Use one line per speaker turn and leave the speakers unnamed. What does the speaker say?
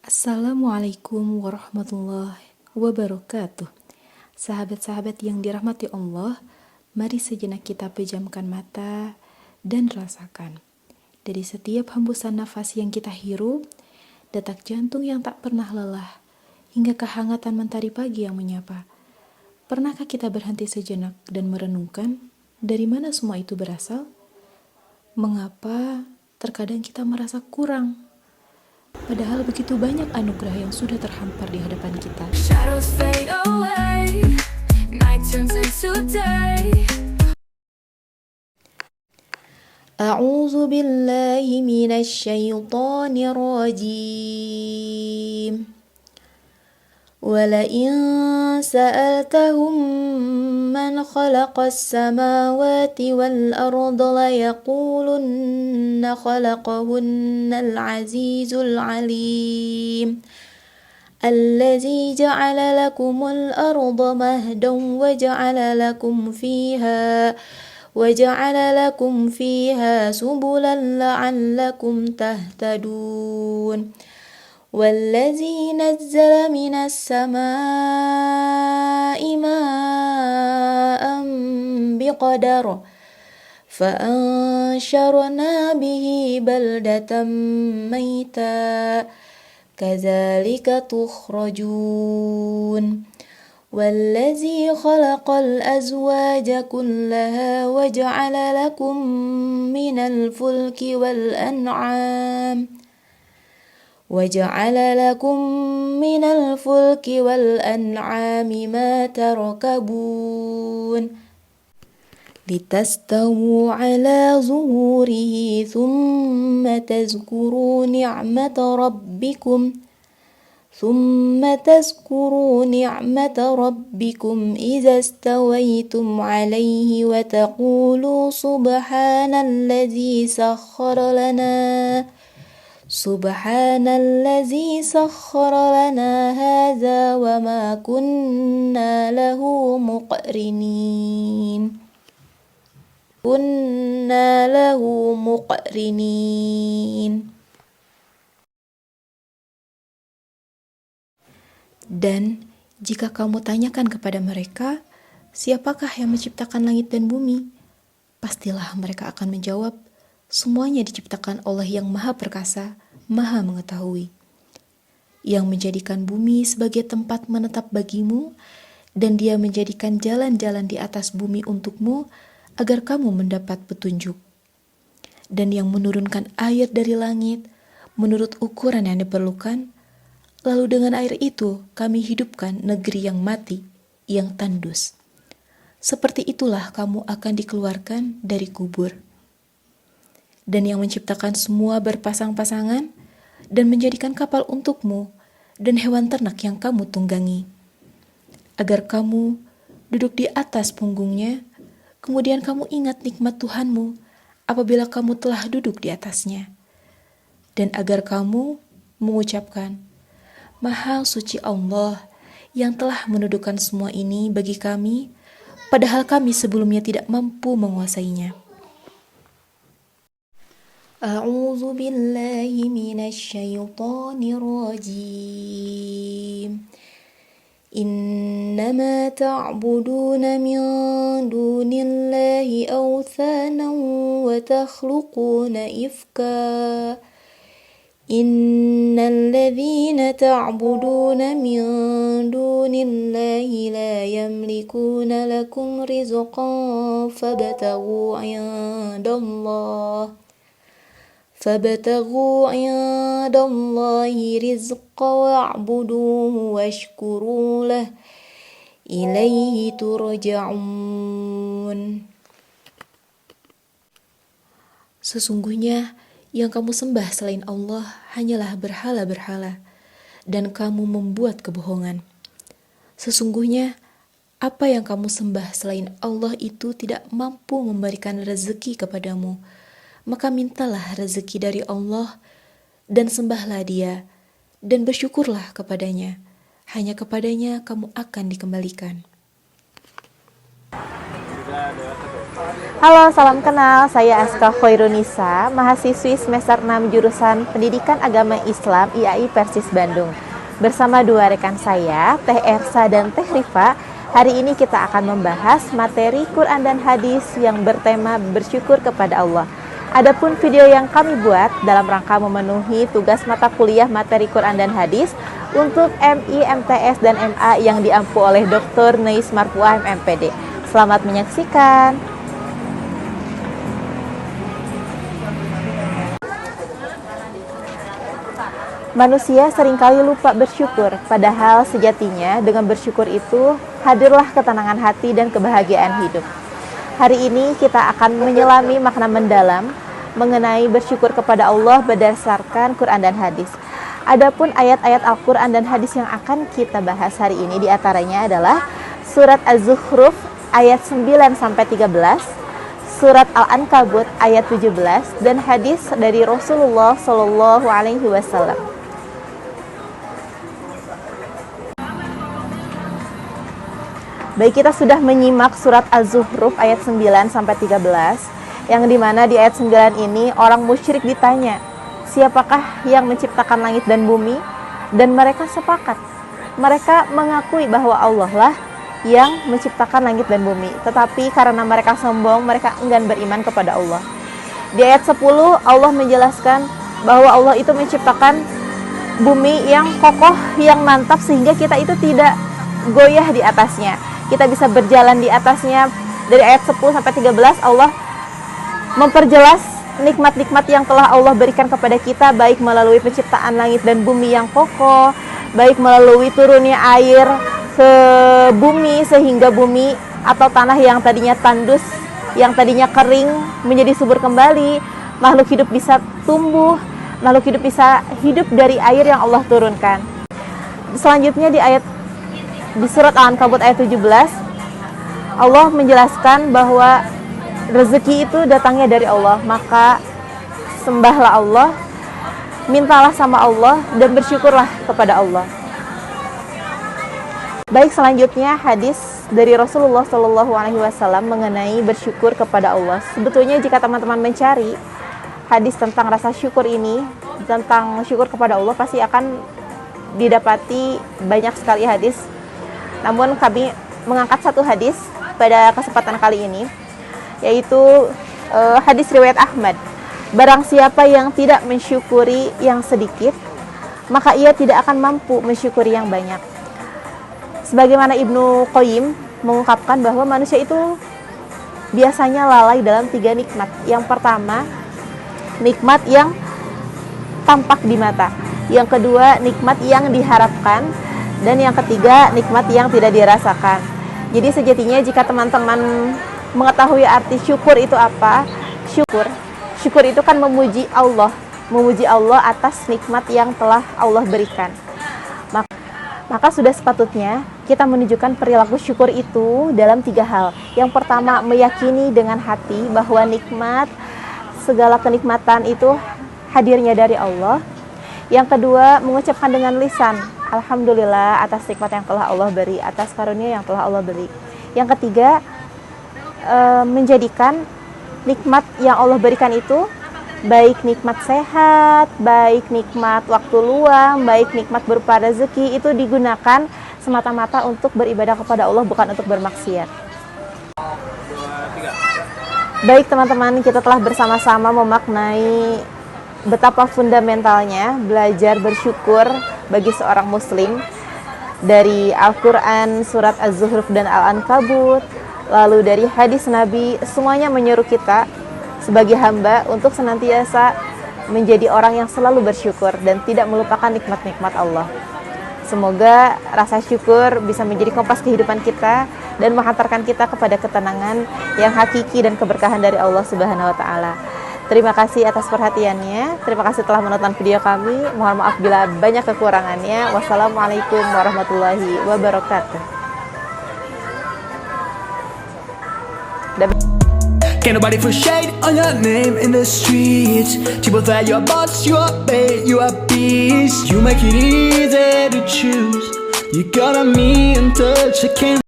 Assalamualaikum warahmatullahi wabarakatuh. Sahabat-sahabat yang dirahmati Allah, mari sejenak kita pejamkan mata dan rasakan. Dari setiap hembusan nafas yang kita hirup, detak jantung yang tak pernah lelah, hingga kehangatan mentari pagi yang menyapa. Pernahkah kita berhenti sejenak dan merenungkan dari mana semua itu berasal? Mengapa terkadang kita merasa kurang? Padahal begitu banyak anugerah yang sudah terhampar di hadapan kita.
Shadows fade away, night turns into day.
A'udzu billahi minasy syaithanir rajim. ولئن سألتهم من خلق السماوات والأرض ليقولن خلقهن العزيز العليم الذي جعل لكم الأرض مهدا وجعل لكم فيها سبلا لعلكم تهتدون والذي نزل من السماء ماء بقدر فأنشرنا به بلدة ميتا كذلك تخرجون والذي خلق الأزواج كلها وجعل لكم من الفلك والأنعام ما تركبون لتستووا على ظهوره ثم تذكروا نعمة ربكم إذا استويتم عليه وتقولوا سبحان الذي سخر لنا هذا وما كنا له مقرنين. Dan jika kamu tanyakan kepada mereka, siapakah yang menciptakan langit dan bumi? Pastilah mereka akan menjawab, semuanya diciptakan Allah yang Maha Perkasa, Maha Mengetahui, yang menjadikan bumi sebagai tempat menetap bagimu, dan Dia menjadikan jalan-jalan di atas bumi untukmu agar kamu mendapat petunjuk, dan yang menurunkan air dari langit menurut ukuran yang diperlukan. Lalu dengan air itu kami hidupkan negeri yang mati, yang tandus. Seperti itulah kamu akan dikeluarkan dari kubur. Dan yang menciptakan semua berpasang-pasangan dan menjadikan kapal untukmu dan hewan ternak yang kamu tunggangi, agar kamu duduk di atas punggungnya, kemudian kamu ingat nikmat Tuhanmu apabila kamu telah duduk di atasnya, dan agar kamu mengucapkan, Maha suci Allah yang telah menundukkan semua ini bagi kami, padahal kami sebelumnya tidak mampu menguasainya. A'udzu billahi minasy syaithanir rajim. Innama ta'buduna min dunillahi awthanan wa takhluquna ifka Innal ladzina ta'buduna min dunillahi la yamlikuna lakum rizqan fabtaghu 'indallahi rizqan wa'buduhu washkuru lahu ilaihi turja'un. Sesungguhnya yang kamu sembah selain Allah hanyalah berhala-berhala, dan kamu membuat kebohongan. Sesungguhnya, apa yang kamu sembah selain Allah itu tidak mampu memberikan rezeki kepadamu, maka mintalah rezeki dari Allah, dan sembahlah Dia, dan bersyukurlah kepadanya. Hanya kepadanya kamu akan dikembalikan.
Halo, salam kenal. Saya Aska Khoirunisa, mahasiswi semester 6 jurusan Pendidikan Agama Islam IAI Persis Bandung. Bersama dua rekan saya, Teh Ersa dan Teh Rifa, hari ini kita akan membahas materi Quran dan Hadis yang bertema bersyukur kepada Allah. Adapun video yang kami buat dalam rangka memenuhi tugas mata kuliah materi Quran dan Hadis untuk MI, MTS, dan MA yang diampu oleh Dr. Neis Marfuah MMPD. Selamat menyaksikan. Manusia seringkali lupa bersyukur, padahal sejatinya dengan bersyukur itu hadirlah ketenangan hati dan kebahagiaan hidup. Hari ini kita akan menyelami makna mendalam mengenai bersyukur kepada Allah berdasarkan Quran dan Hadis. Adapun ayat-ayat Al-Quran dan Hadis yang akan kita bahas hari ini diantaranya adalah Surat Az-Zukhruf ayat 9-13, Surat Al-Ankabut ayat 17, dan hadis dari Rasulullah SAW. Baik, kita sudah menyimak surat Az-Zukhruf ayat 9-13, yang dimana di ayat 9 ini orang musyrik ditanya, siapakah yang menciptakan langit dan bumi? Dan mereka sepakat. Mereka mengakui bahwa Allah lah yang menciptakan langit dan bumi. Tetapi karena mereka sombong, mereka enggan beriman kepada Allah. Di ayat 10, Allah menjelaskan bahwa Allah itu menciptakan bumi yang kokoh, yang mantap, sehingga kita itu tidak goyah di atasnya. Kita bisa berjalan di atasnya. Dari ayat 10-13 Allah memperjelas nikmat-nikmat yang telah Allah berikan kepada kita, baik melalui penciptaan langit dan bumi yang kokoh, baik melalui turunnya air ke bumi sehingga bumi atau tanah yang tadinya tandus, yang tadinya kering menjadi subur kembali. Makhluk hidup bisa tumbuh, makhluk hidup bisa hidup dari air yang Allah turunkan. Selanjutnya di surat Al-Ankabut ayat 17, Allah menjelaskan bahwa rezeki itu datangnya dari Allah, maka sembahlah Allah, mintalah sama Allah, dan bersyukurlah kepada Allah. Baik, selanjutnya hadis dari Rasulullah SAW mengenai bersyukur kepada Allah. Sebetulnya jika teman-teman mencari hadis tentang rasa syukur ini, tentang syukur kepada Allah, pasti akan didapati banyak sekali hadis. Namun kami mengangkat satu hadis pada kesempatan kali ini, yaitu hadis riwayat Ahmad. Barang siapa yang tidak mensyukuri yang sedikit, maka ia tidak akan mampu mensyukuri yang banyak. Sebagaimana Ibnu Qayyim mengungkapkan bahwa manusia itu biasanya lalai dalam 3 nikmat. Yang pertama, nikmat yang tampak di mata. Yang kedua, nikmat yang diharapkan. Dan yang ketiga, nikmat yang tidak dirasakan. Jadi sejatinya jika teman-teman mengetahui arti syukur itu apa, syukur itu kan memuji Allah atas nikmat yang telah Allah berikan. Maka sudah sepatutnya kita menunjukkan perilaku syukur itu dalam 3 hal. Yang pertama, meyakini dengan hati bahwa segala kenikmatan itu hadirnya dari Allah. Yang kedua, mengucapkan dengan lisan, alhamdulillah atas nikmat yang telah Allah beri, atas karunia yang telah Allah beri. Yang ketiga, menjadikan nikmat yang Allah berikan itu, baik nikmat sehat, baik nikmat waktu luang, baik nikmat berupa rezeki, itu digunakan semata-mata untuk beribadah kepada Allah, bukan untuk bermaksiat. Baik teman-teman, kita telah bersama-sama memaknai betapa fundamentalnya belajar bersyukur bagi seorang muslim dari Al-Quran, surat Az-Zukhruf dan Al-Ankabut, lalu dari hadis Nabi. Semuanya menyuruh kita sebagai hamba untuk senantiasa menjadi orang yang selalu bersyukur dan tidak melupakan nikmat-nikmat Allah. Semoga rasa syukur bisa menjadi kompas kehidupan kita dan menghantarkan kita kepada ketenangan yang hakiki dan keberkahan dari Allah Subhanahu wa Ta'ala. Terima kasih atas perhatiannya. Terima kasih telah menonton video kami. Mohon maaf bila banyak kekurangannya. Wassalamualaikum warahmatullahi wabarakatuh.
Can't nobody put shade on your name in the streets. People that you are boss, you are babe, you are beast. You make it easy to choose. You got me in touch, I can't